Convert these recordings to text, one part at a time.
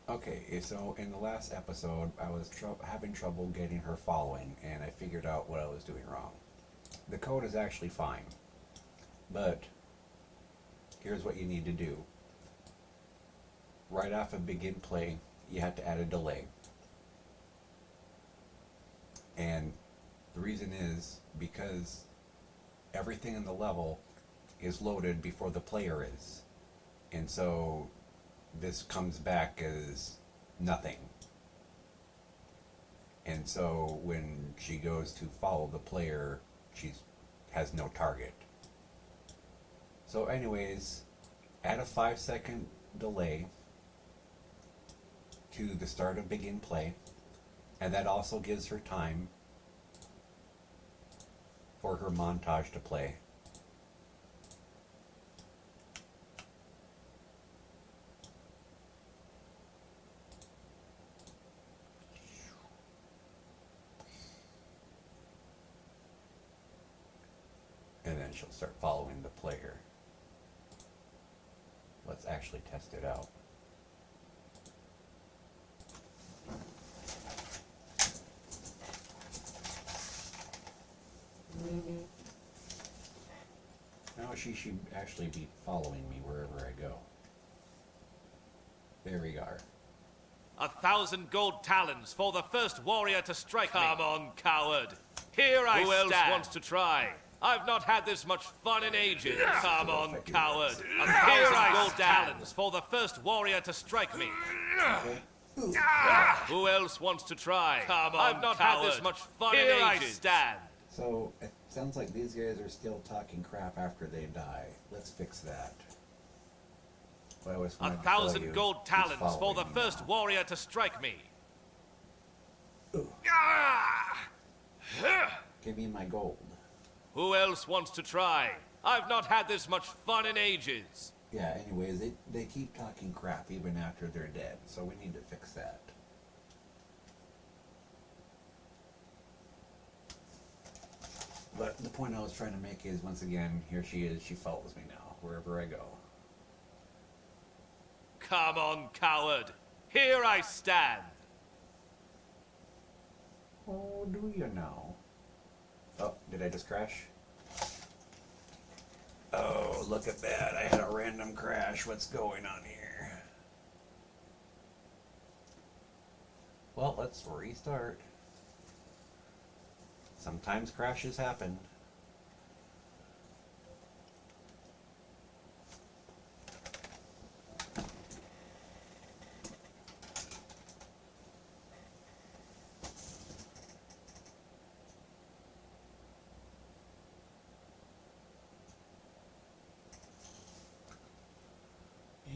Okay, so in the last episode, I was having trouble getting her following, and I figured out what I was doing wrong. The code is actually fine, but here's what you need to do. Right off of begin play, you have to add a delay. And the reason is because everything in the level is loaded before the player is. And so this comes back as nothing. And so when she goes to follow the player, she has no target. So anyways, add a 5-second delay to the start of begin play, and that also gives her time for her montage to play. And then she'll start following the player. Let's actually test it out. Now she should actually be following me wherever I go. There we are. 1,000 gold talons for the first warrior to strike me. Come on, coward. Here I stand. Who else wants to try? I've not had this much fun in ages. Come on, coward. 1,000 gold talons for the first warrior to strike me. Who else wants to try? Come on, I've not had this much fun in ages. Here I stand. So it sounds like these guys are still talking crap after they die. Let's fix that. 1,000 gold talons for the first warrior to strike me. Give me my gold. Who else wants to try? I've not had this much fun in ages. Yeah, anyways, they keep talking crap even after they're dead, so we need to fix that. But the point I was trying to make is, once again, here she is, she follows me now, wherever I go. Come on, coward. Here I stand. Oh, do you know? Oh, did I just crash? Oh, look at that. I had a random crash. What's going on here? Well, let's restart. Sometimes crashes happen.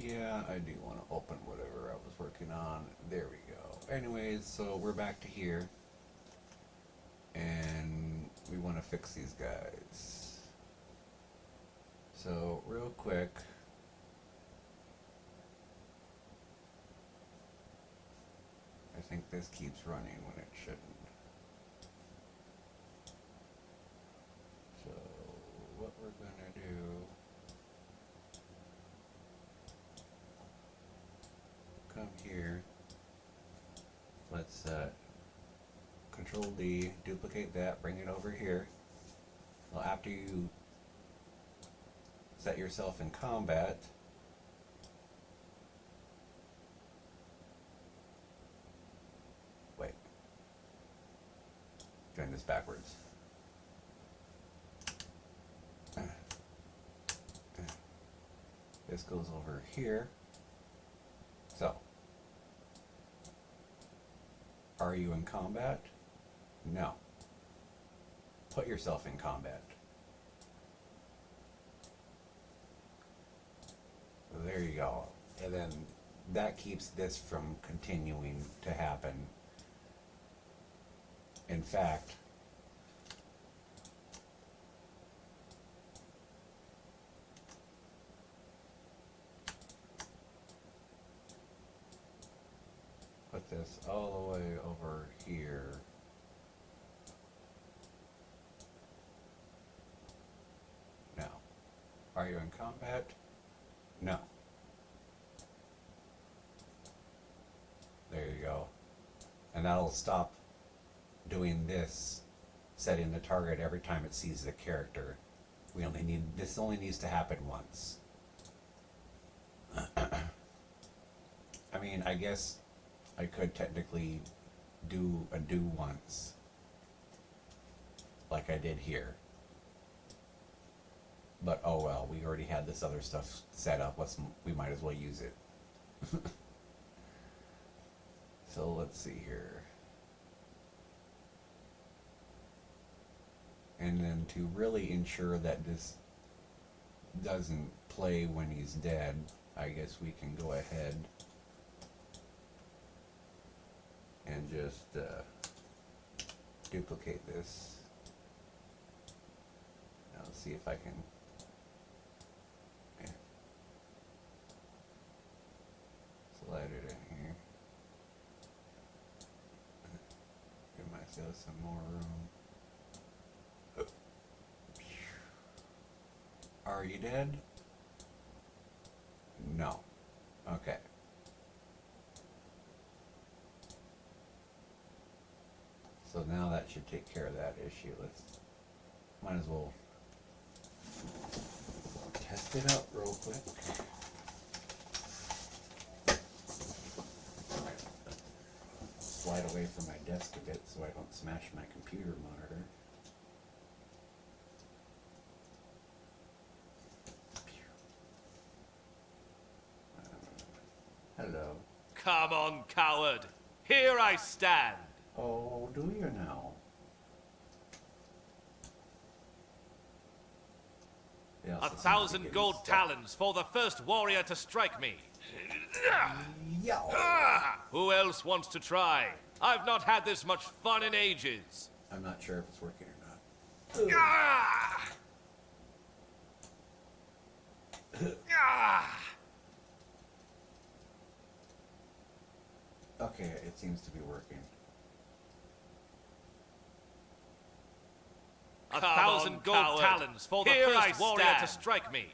Yeah, I do want to open whatever I was working on. There we go. Anyways, so we're back to here. And we want to fix these guys. So, real quick. I think this keeps running when it shouldn't. So, what we're going to do... come here, let's Control D, duplicate that, bring it over here. Well, after you set yourself in combat, wait, doing this backwards. This goes over here. So, are you in combat? No. Put yourself in combat. There you go. And then that keeps this from continuing to happen. In fact, put this all the way over here. Now, are you in combat? No. And that'll stop doing this, setting the target every time it sees the character. This only needs to happen once. I mean, I guess I could technically do a do once, like I did here. But oh well, we already had this other stuff set up. We might as well use it. So let's see here. And then to really ensure that this doesn't play when he's dead, I guess we can go ahead and just duplicate this. Now let's see if I can slide it in here. Give myself some more room. Are you dead? No. Okay. So now that should take care of that issue. Might as well test it out real quick. Slide away from my desk a bit so I don't smash my computer monitor. Hello. Come on, coward. Here I stand. Oh, do you now? Yeah, 1,000 gold talons for the first warrior to strike me. Yeah. Who else wants to try? I've not had this much fun in ages. I'm not sure if it's working or not. Okay, it seems to be working. 1,000 gold talons for the first warrior to strike me.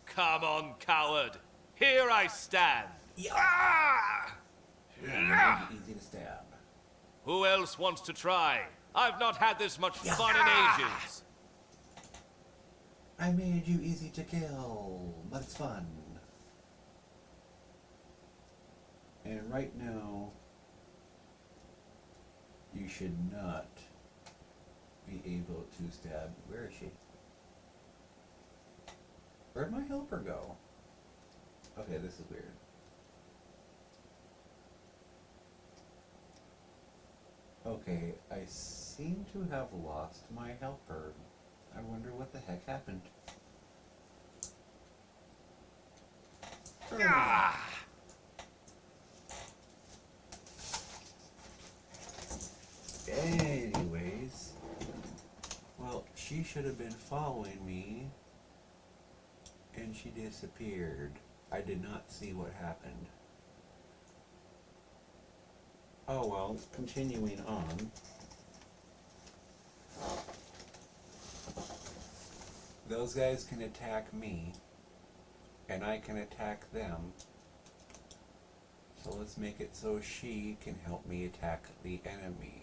Come on, coward. Here I stand. Yeah, easy to stab. Who else wants to try? I've not had this much fun in ages. I made you easy to kill, but it's fun. And right now, you should not be able to stab. Where is she? Where'd my helper go? Okay, this is weird. Okay, I seem to have lost my helper. I wonder what the heck happened. Anyways, well, she should have been following me, and she disappeared. I did not see what happened. Oh well, continuing on. Those guys can attack me, and I can attack them. So let's make it so she can help me attack the enemy.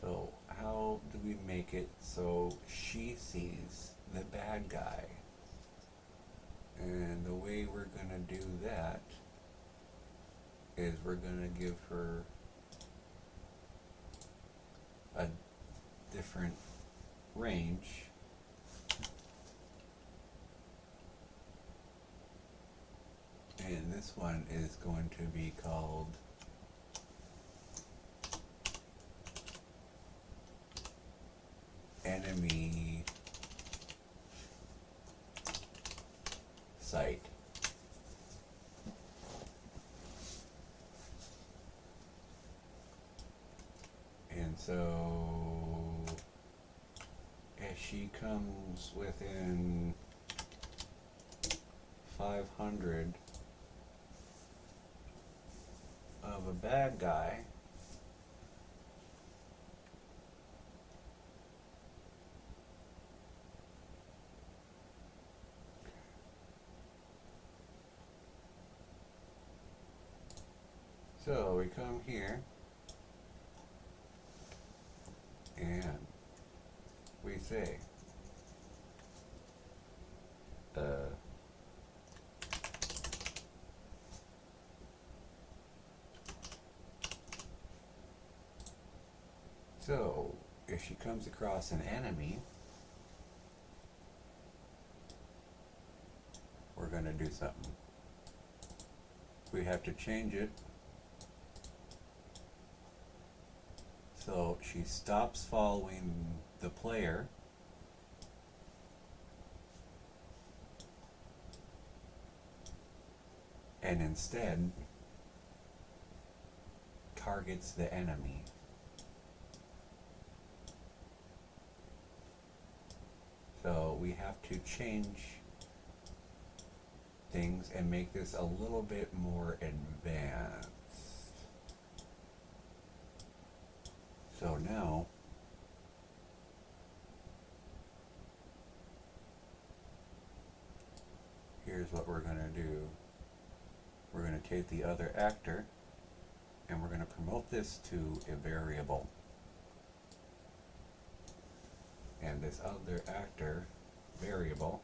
So how do we make it so she sees the bad guy? And the way we're gonna do that is we're gonna give her a different range. And this one is going to be called enemy sight. And so as she comes within 500 of a bad guy, So we come here and we say so if she comes across an enemy, we're going to do something. We have to change it so she stops following the player and instead targets the enemy. So we have to change things and make this a little bit more advanced. So now here's what we're going to do. We're going to take the other actor and we're going to promote this to a variable. And this other actor variable,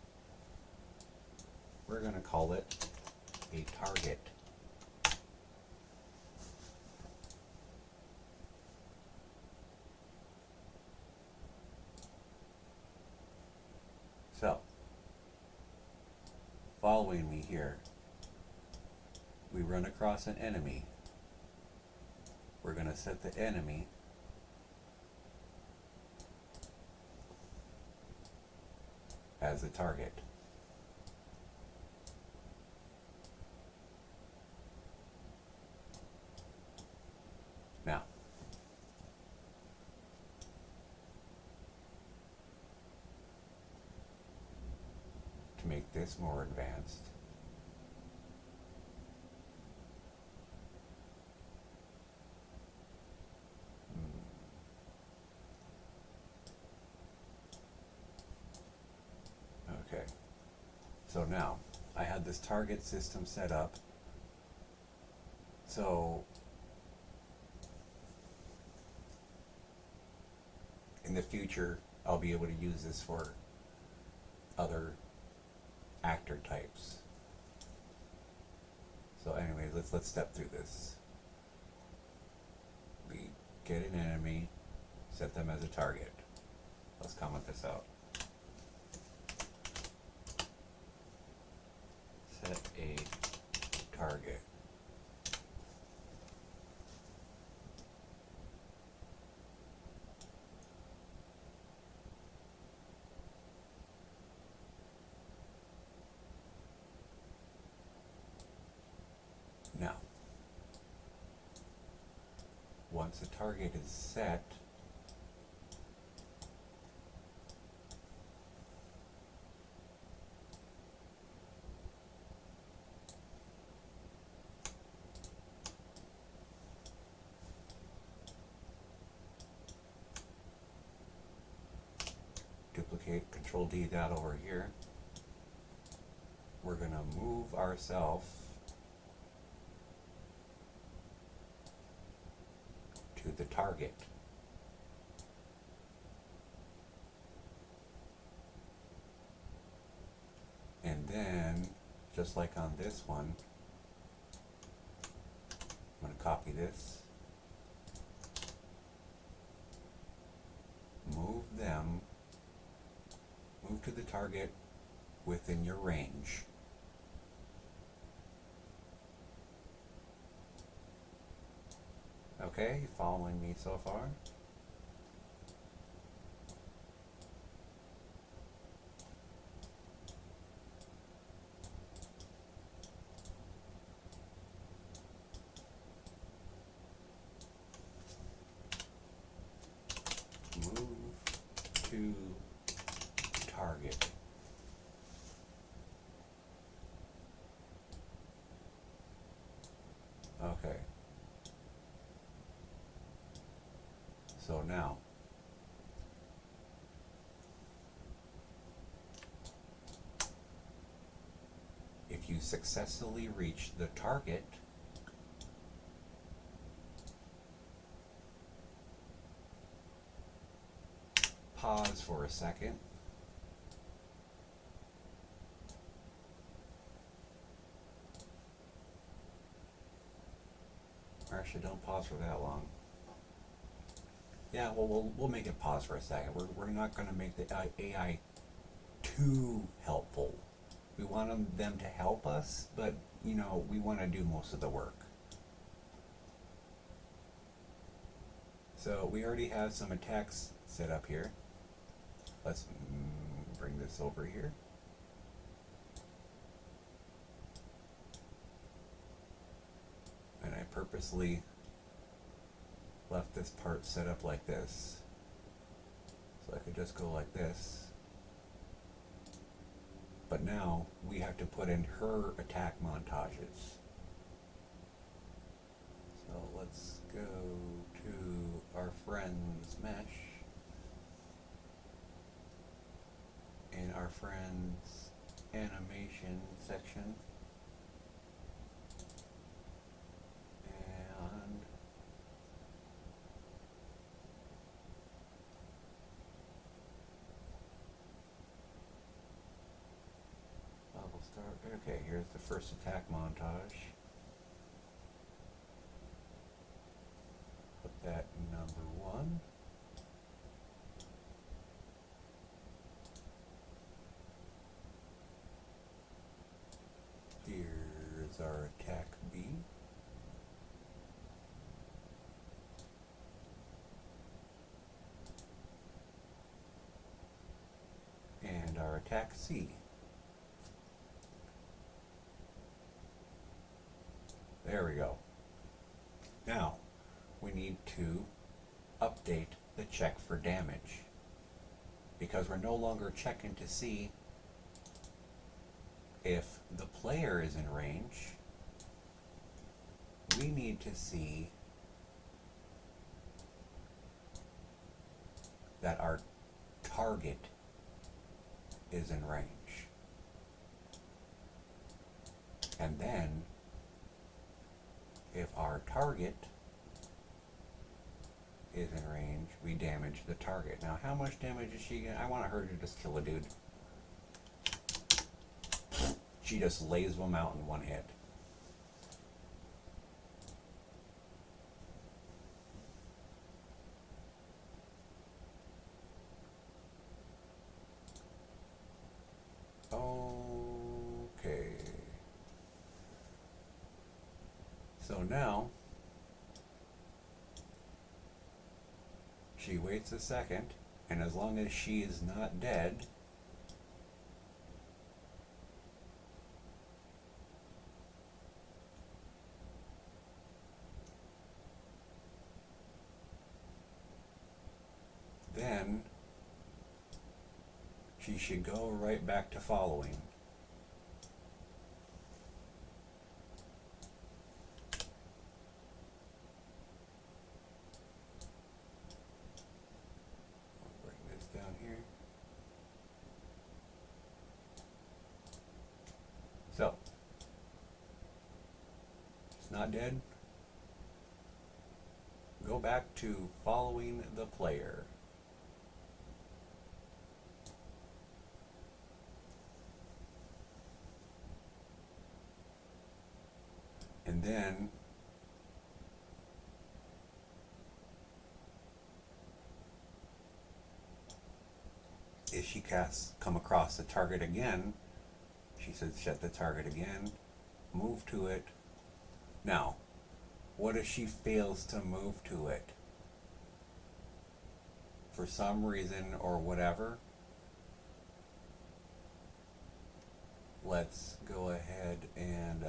we're going to call it a target. So, following me here, we run across an enemy. We're going to set the enemy as a target. Now, to make this more advanced, okay, so now I had this target system set up. So in the future, I'll be able to use this for other actor types. So anyway, let's step through this. We get an enemy, set them as a target. Let's comment this out. Set a target. Now, once a target is set, duplicate, Control D that over here. We're going to move ourselves to the target. And then, just like on this one, I'm going to copy this, move them, move to the target within your range. Okay, you following me so far? Move to target. Okay. So now, if you successfully reach the target, pause for a second. Or actually, don't pause for that long. Yeah, well, we'll make it pause for a second. We're not going to make the AI too helpful. We want them to help us, but, you know, we want to do most of the work. So we already have some attacks set up here. Let's bring this over here. And I purposely left this part set up like this. So I could just go like this. But now we have to put in her attack montages. So let's go to our friends mesh in our friends animation section, and we'll start. Okay, here's the first attack montage. Put that number 1. Here's our attack B. And our attack C. There we go. Now, we need to update the check for damage, because we're no longer checking to see if the player is in range. We need to see that our target is in range. And then, if our target is in range, we damage the target. Now, how much damage is she gonna? I want her to just kill a dude. She just lays them out in one hit. Okay. So now, she waits a second, and as long as she is not dead, then she should go right back to following. I'll bring this down here. So, it's not dead. Go back to following the player. And then if she come across the target again, she says set the target again, move to it. Now, what if she fails to move to it? For some reason or whatever, let's go ahead and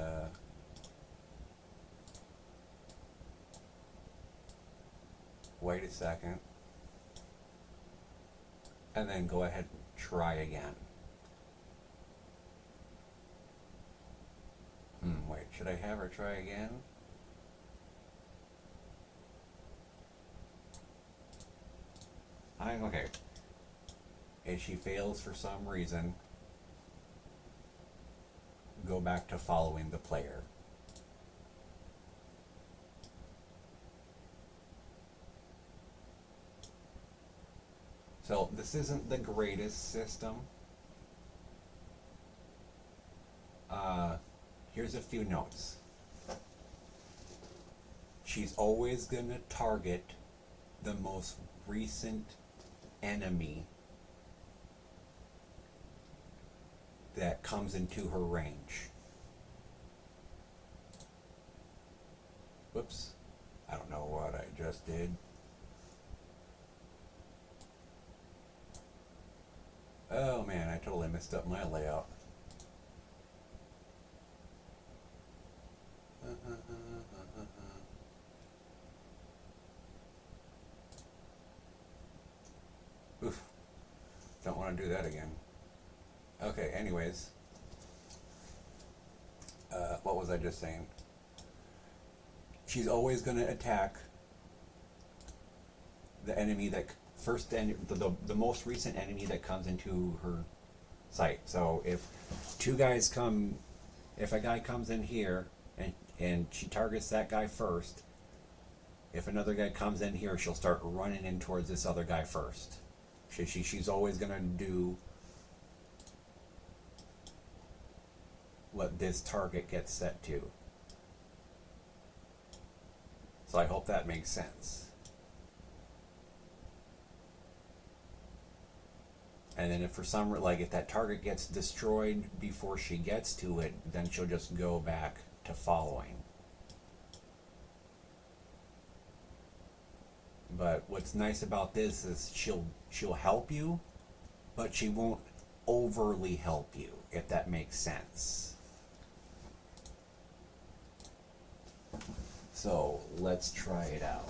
wait a second, and then go ahead and try again. Wait, should I have her try again? Okay. If she fails for some reason, go back to following the player. So this isn't the greatest system. Here's a few notes. She's always going to target the most recent enemy that comes into her range. Whoops. I don't know what I just did. Oh man, I totally messed up my layout. Oof. Don't want to do that again. Okay, anyways. What was I just saying? She's always going to attack the enemy that the most recent enemy that comes into her sight. So if a guy comes in here and she targets that guy first, if another guy comes in here, she'll start running in towards this other guy first. She's always gonna do what this target gets set to. So I hope that makes sense. And then if for some if that target gets destroyed before she gets to it, then she'll just go back to following. But what's nice about this is she'll help you, but she won't overly help you, if that makes sense. So let's try it out.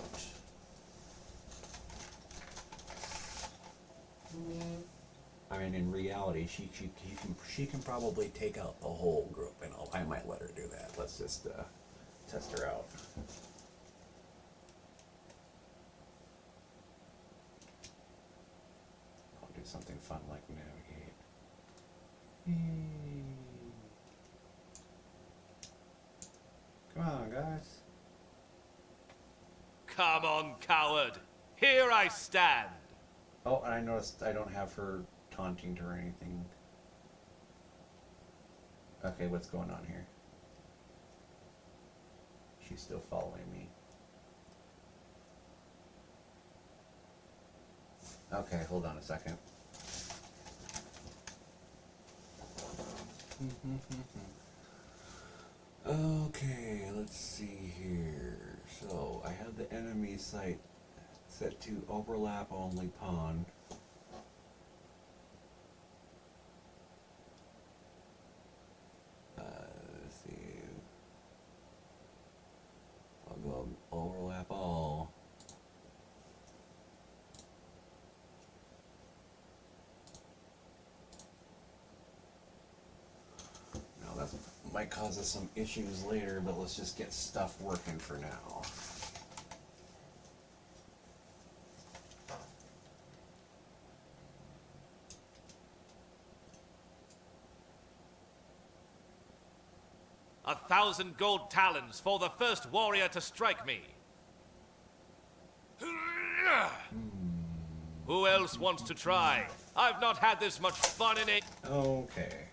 I mean, in reality, she can probably take out the whole group, and I might let her do that. Let's just test her out. I'll do something fun like navigate. Come on, guys. Come on, coward. Here I stand. Oh, and I noticed I don't have her taunting her or anything. Okay, what's going on here? She's still following me. Okay, hold on a second. Okay, let's see here. So, I have the enemy site set to overlap only pawn. Let's see. I'll go overlap all. Now that might cause us some issues later, but let's just get stuff working for now. A 1,000 gold talons for the first warrior to strike me. Who else wants to try? I've not had this much fun in it. Okay.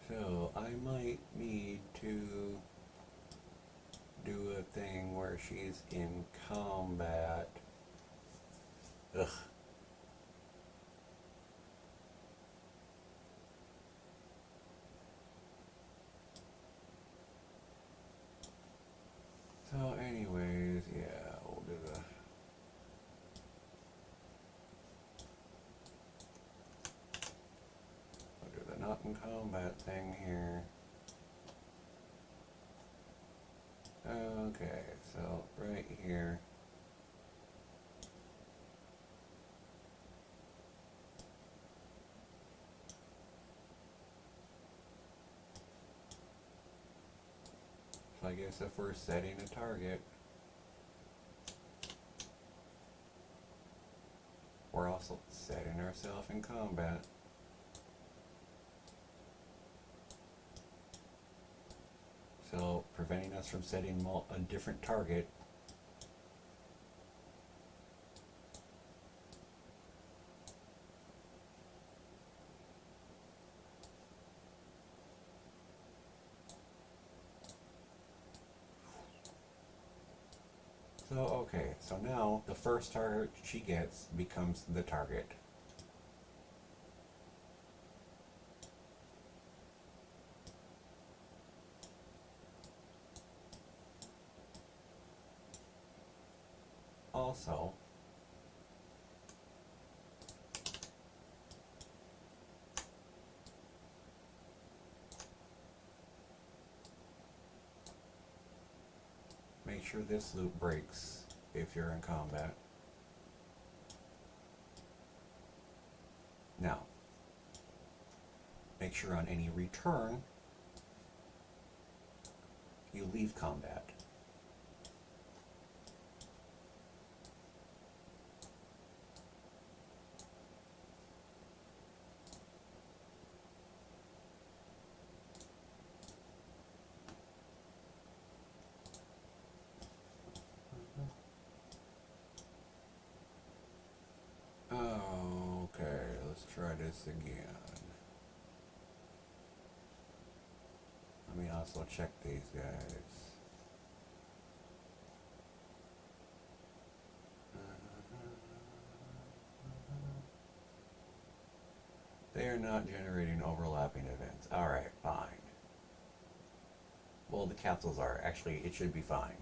So, I might need to do a thing where she's in combat. Ugh. So anyways, yeah, we'll do the not in combat thing here. Okay, so right here. So I guess if we're setting a target, we're also setting ourselves in combat. So preventing us from setting a different target So, okay, so now the first target she gets becomes the target. Also, make sure this loop breaks if you're in combat. Now, make sure on any return, you leave combat. Okay, let's try this again. Let me also check these guys. They are not generating overlapping events. Alright, fine. Well, the capsules are. Actually, it should be fine.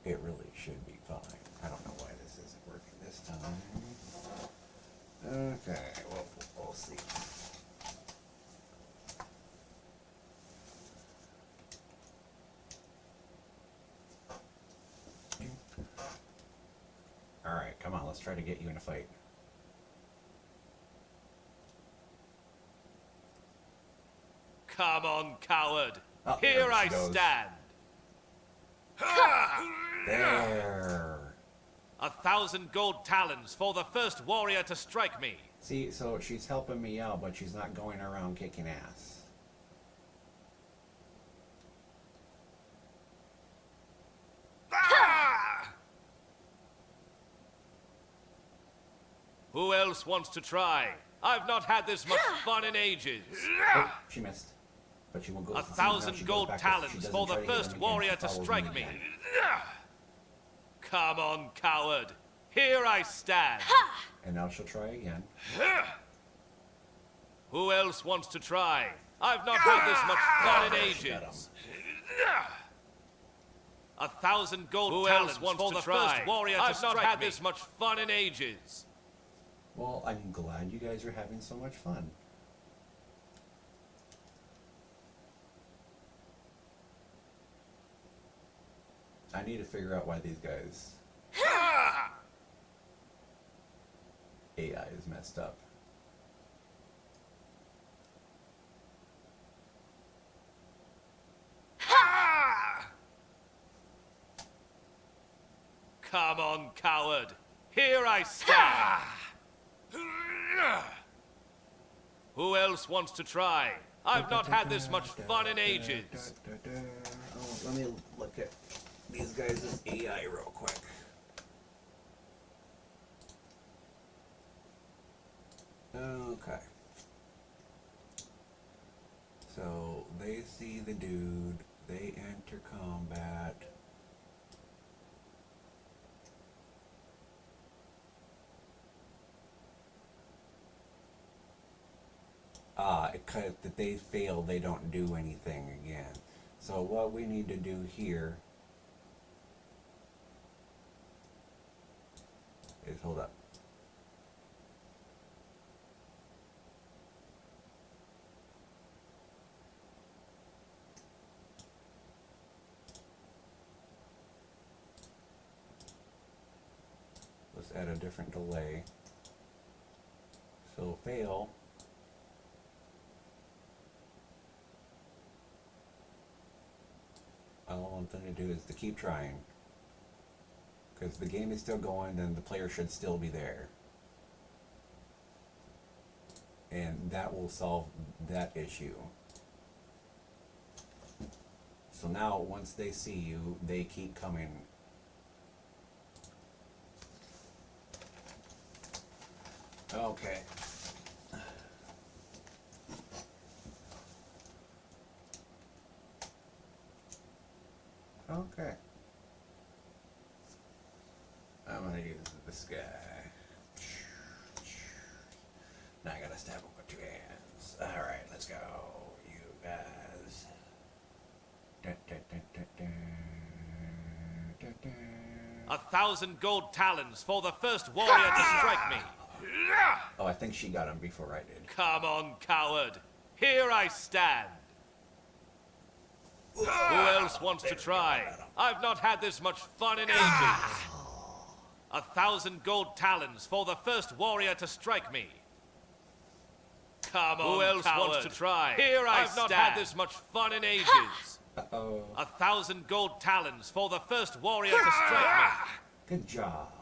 It really should be fine. I don't know why this isn't working this time. Okay, well, we'll see. Alright, come on, let's try to get you in a fight. Come on, coward. Oh, Here there I she goes. stand. There. 1,000 gold talons for the first warrior to strike me. See, so she's helping me out, but she's not going around kicking ass. Who else wants to try? I've not had this much fun in ages. Oh, she missed. But she will go. 1,000 gold talons for the first warrior to strike me. Come on, coward. Here I stand. And now she'll try again. Who else wants to try? I've not had this much fun in Got him. ages. 1,000 gold talons for the first warrior to strike me. I've not had this much fun in ages. Well, I'm glad you guys are having so much fun. I need to figure out why these guys AI is messed up. Come on, coward. Here I stand. Who else wants to try? I've not had this much fun in ages. Oh, let me look at these guys' AI real quick. Okay. So they see the dude, they enter combat. Because if they fail, they don't do anything again. So what we need to do here is, hold up. Let's add a different delay. So fail. All I want them to do is to keep trying. Because the game is still going, then the player should still be there. And that will solve that issue. So now, once they see you, they keep coming. Okay. Okay. I'm gonna use this guy. Now I gotta stab him with 2 hands. Alright, let's go. You guys. Da, da, da, da, da, da, da. 1,000 gold talons for the first warrior to strike me. Oh, I think she got him before I did. Come on, coward. Here I stand. Who else wants to try? I've not had this much fun in ages. 1,000 gold talons for the first warrior to strike me. Come on, who else wants to try? Here I stand. I've not had this much fun in ages. Uh-oh. 1,000 gold talons for the first warrior to strike me. Good job.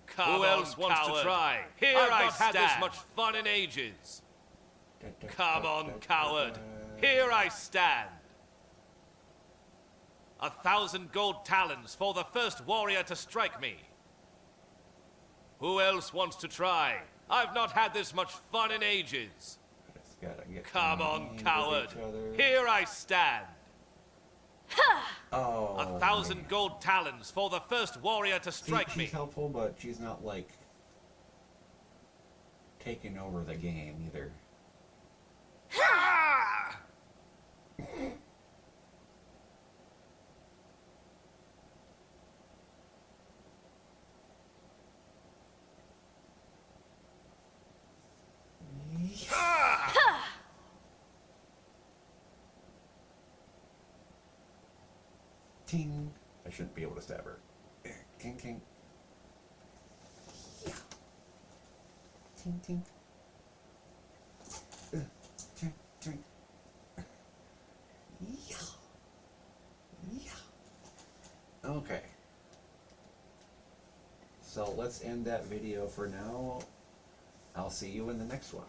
Come who else wants to try? Here I've not had this much fun in ages. Come on, coward. Here I stand. 1,000 gold talons for the first warrior to strike me. Who else wants to try? I've not had this much fun in ages. Come on, coward. Here I stand. Oh. 1,000 gold talons for the first warrior to strike me. She's helpful, but she's not like taking over the game either. Ting. I shouldn't be able to stab her. King, king. Yeah. Ting, ting. Ting, ting. Yeah. Yeah. Okay. So let's end that video for now. I'll see you in the next one.